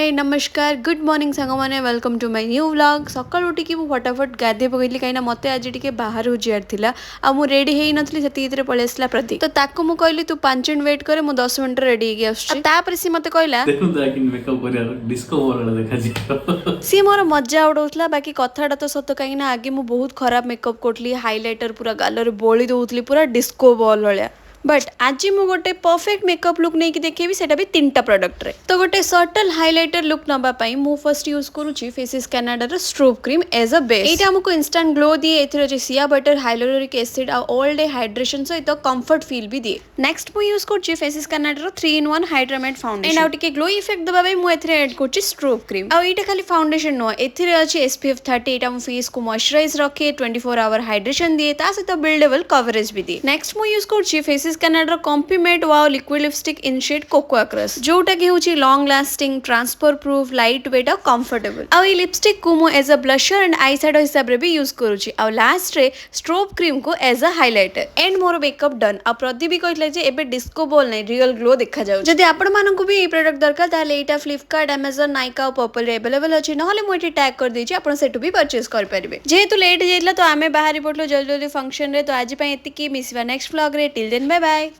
हाय नमस्कार good morning song मैंने welcome to my new vlog सकाल उठिकी मु फटाफट गाधे पकईली कहीं मत आज टे बाहर जीआर था आ मु रेडी हो नी से पलि आसला प्रतीक तो ताकू मु कहली तू 5 मिनट वेट करे मु 10 मिनट रेडी होकर सी मत कहला सी मोर मजा उड़ाऊला बाकी कथाटा तो सत कहीं आगे मु बहुत खराब मेकअप करी हाइलाइटर पूरा गाल बोली दौली पूरा डिस्को बॉल भाया बट आज मु गोटे परफेक्ट मेकअप लुक नहीं देखेबी सेटा भी 3टा प्रोडक्ट रे तो गोटे सटल हाइलाइटर लुक नबा पई मु फर्स्ट यूज करूची फेसिस कैनाडा रो strobe cream as a base एटा हमको इंस्टेंट ग्लो दिए एथिरो जे सिया बटर हाइलुरोनिक एसिड आ ऑल डे हाइड्रेशन सहित कंफर्ट फील भी दिए नेक्स्ट मु यूज करूची फेसिस कैनाडा रो 3 in 1 hydramatte foundation and out के ग्लो इफेक्ट दबा पई मु एथिरे ऐड करूची स्ट्रोब क्रीम आ एटा खाली फाउंडेशन नो एथिरे अछि SPF 30 एटा मु फेस को मॉइस्चराइज रखे 24 आवर हाइड्रेशन दिए ता सहित बिल्डेबल कवरेज भी दिए नेक्स्ट मु यूज करूची Faces Canada complement wow liquid lipstick in shade cocoa crush जोटा कि होची long lasting transfer proof light weight और कंफर्टेबल आ ई लिपस्टिक को मु as a blusher and eye shadow हिसाब रे भी यूज करूची आ लास्ट रे स्ट्रोब क्रीम को as a highlighter and more makeup done आ प्रदीप भी कहले जे एबे डिस्को बॉल नै रियल ग्लो देखा जाउ जदि आपण मानन को भी ए प्रोडक्ट दरकार ताले एटा फ्लिपकार्ट Amazon नाइका और पर्पल रे अवेलेबल अछि नहले मु एटी टैग कर देछि आपण सेटु भी परचेज कर परिबे जेहेतु लेट जेतला तो आमे बाहरी पडलो जल्दी जल्दी फंक्शन रे तो आज पय एतिकी मिसवा नेक्स्ट व्लॉग रे टिल देन बाय बाय।